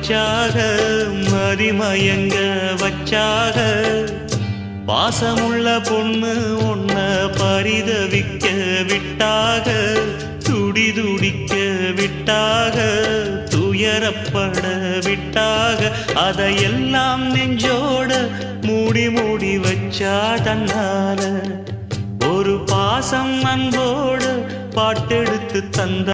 வச்சாக மதிமயங்க வச்சாக பாசமுள்ள பொண்ணு ஒன்ன பரிதவிக்க விட்டாக துடி துடிக்க விட்டாக துயரப்பட விட்டாக அதையெல்லாம் நெஞ்சோட மூடி மூடி வச்சா தன்னால ஒரு பாசம் அன்போடு பாட்டெடுத்து தந்த